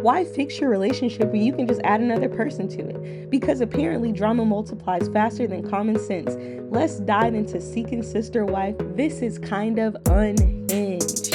Why fix your relationship when you can just add another person to it? Because apparently drama multiplies faster than common sense. Let's dive into Seeking Sister Wife. This is kind of unhinged.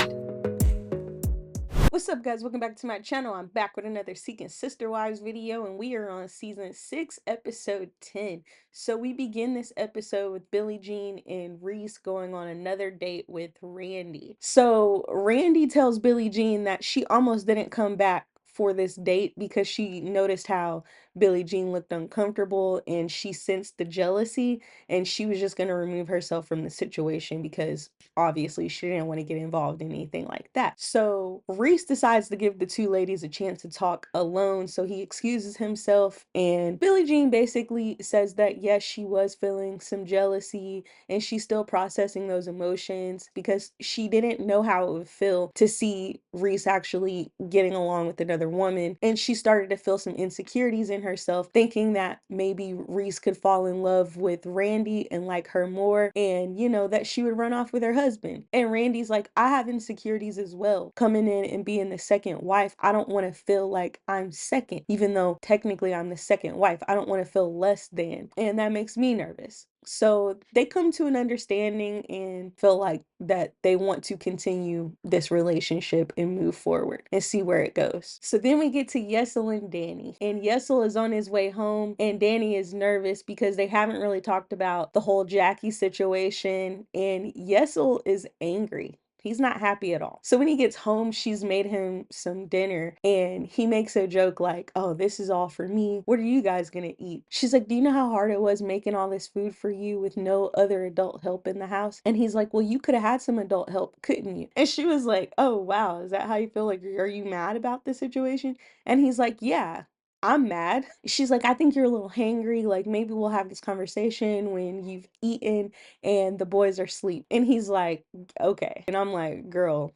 What's up, guys? Welcome back to my channel. I'm back with another Seeking Sister Wives video, and we are on season 6, episode 10. So we begin this episode with Billie Jean and Reese going on another date with Randy. So Randy tells Billie Jean that she almost didn't come back for this date because she noticed how Billie Jean looked uncomfortable and she sensed the jealousy, and she was just going to remove herself from the situation because obviously she didn't want to get involved in anything like that. So Reese decides to give the two ladies a chance to talk alone, so he excuses himself, and Billie Jean basically says that yes, she was feeling some jealousy and she's still processing those emotions because she didn't know how it would feel to see Reese actually getting along with another woman, and she started to feel some insecurities in herself, thinking that maybe Reese could fall in love with Randy and like her more, and that she would run off with her husband. And Randy's like, I have insecurities as well. Coming in and being the second wife, I don't want to feel like I'm second, even though technically I'm the second wife. I don't want to feel less than, and that makes me nervous. So they come to an understanding and feel like that they want to continue this relationship and move forward and see where it goes. So then we get to Yesel and Danny, and Yesel is on his way home and Danny is nervous because they haven't really talked about the whole Jackie situation, and Yesel is angry. He's not happy at all. So when he gets home, she's made him some dinner and he makes a joke like, oh, this is all for me. What are you guys gonna eat? She's like, do you know how hard it was making all this food for you with no other adult help in the house? And he's like, well, you could have had some adult help, couldn't you? And she was like, oh, wow, is that how you feel? Like, are you mad about the situation? And he's like, yeah, I'm mad. She's like, I think you're a little hangry. Like, maybe we'll have this conversation when you've eaten and the boys are asleep. And he's like, okay. And I'm like, girl,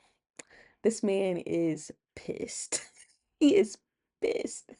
this man is pissed. He is pissed.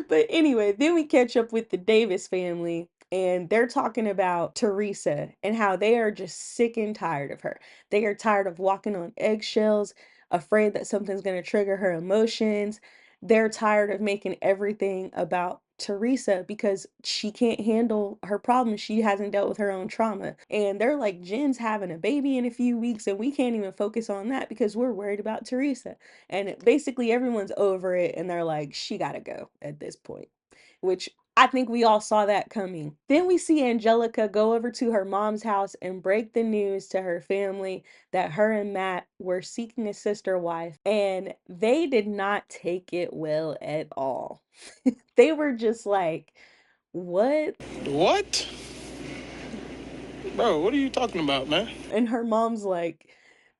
But anyway, then we catch up with the Davis family, and they're talking about Teresa and how they are just sick and tired of her. They are tired of walking on eggshells, afraid that something's going to trigger her emotions. They're tired of making everything about Teresa because she can't handle her problems. She hasn't dealt with her own trauma. And they're like, Jen's having a baby in a few weeks, and we can't even focus on that because we're worried about Teresa. And basically everyone's over it and they're like, she gotta go at this point, which I think we all saw that coming. Then we see Angelica go over to her mom's house and break the news to her family that her and Matt were seeking a sister wife, and they did not take it well at all. They were just like, what? What? Bro, what are you talking about, man? And her mom's like,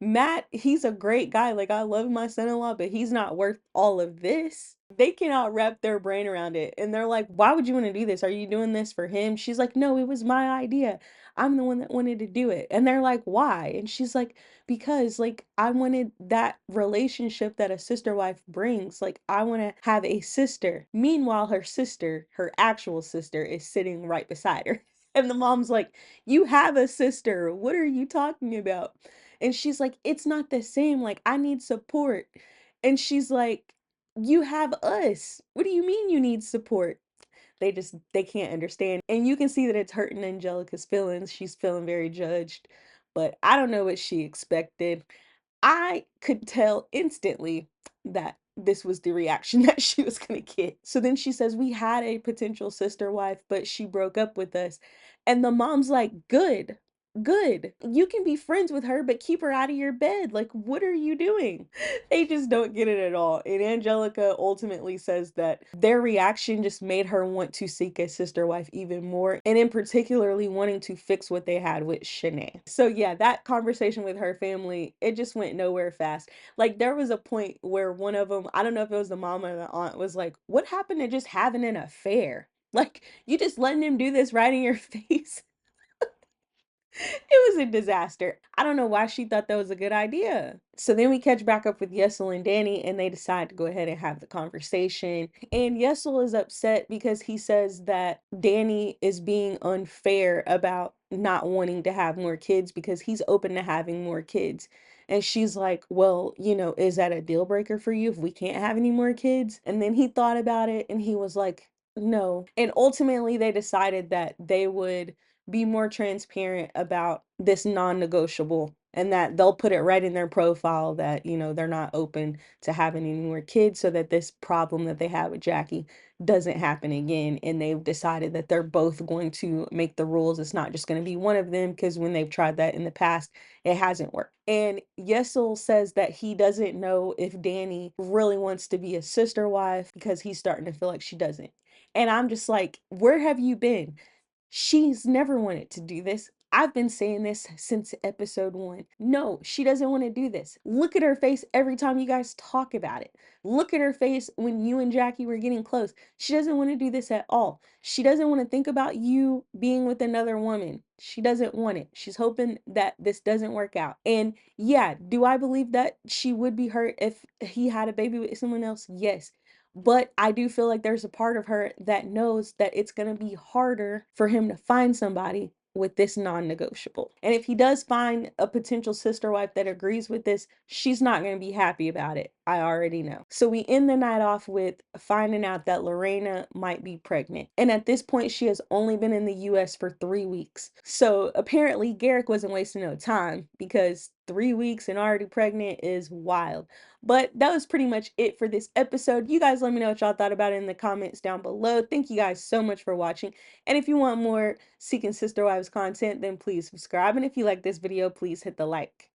Matt, he's a great guy. Like, I love my son in law, but he's not worth all of this. They cannot wrap their brain around it. And they're like, why would you want to do this? Are you doing this for him? She's like, no, it was my idea. I'm the one that wanted to do it. And they're like, why? And she's like, because, like, I wanted that relationship that a sister wife brings. Like, I want to have a sister. Meanwhile, her sister, her actual sister, is sitting right beside her. And the mom's like, you have a sister. What are you talking about? And she's like, it's not the same. Like, I need support. And she's like, you have us. What do you mean you need support? They can't understand. And you can see that it's hurting Angelica's feelings. She's feeling very judged. But I don't know what she expected. I could tell instantly that this was the reaction that she was gonna get. So then she says, we had a potential sister wife, but she broke up with us. And the mom's like, good, good. You can be friends with her, but keep her out of your bed. Like, what are you doing? They just don't get it at all. And Angelica ultimately says that their reaction just made her want to seek a sister wife even more, and in particularly wanting to fix what they had with Shanae. So yeah, that conversation with her family, it just went nowhere fast. Like, there was a point where one of them, I don't know if it was the mom or the aunt, was like, what happened to just having an affair? Like, you just letting him do this right in your face? It was a disaster. I don't know why she thought that was a good idea. So then we catch back up with Yesel and Danny, and they decide to go ahead and have the conversation. And Yesel is upset because he says that Danny is being unfair about not wanting to have more kids because he's open to having more kids. And she's like, well, is that a deal breaker for you if we can't have any more kids? And then he thought about it and he was like, no. And ultimately, they decided that they would be more transparent about this non-negotiable and that they'll put it right in their profile that, they're not open to having any more kids so that this problem that they have with Jackie doesn't happen again. And they've decided that they're both going to make the rules. It's not just going to be one of them because when they've tried that in the past, it hasn't worked. And Yesel says that he doesn't know if Danny really wants to be a sister wife because he's starting to feel like she doesn't. And I'm just like, where have you been? She's never wanted to do this. I've been saying this since episode 1. No, she doesn't want to do this. Look at her face every time you guys talk about it. Look at her face when you and Jackie were getting close. She doesn't want to do this at all. She doesn't want to think about you being with another woman. She doesn't want it. She's hoping that this doesn't work out. And yeah, do I believe that she would be hurt if he had a baby with someone else? Yes. But I do feel like there's a part of her that knows that it's going to be harder for him to find somebody with this non-negotiable. And if he does find a potential sister wife that agrees with this, she's not going to be happy about it. I already know. So we end the night off with finding out that Lorena might be pregnant. And at this point, she has only been in the US for 3 weeks. So apparently Garrick wasn't wasting no time because 3 weeks and already pregnant is wild. But that was pretty much it for this episode. You guys let me know what y'all thought about it in the comments down below. Thank you guys so much for watching. And if you want more Seeking Sister Wives content, then please subscribe. And if you like this video, please hit the like.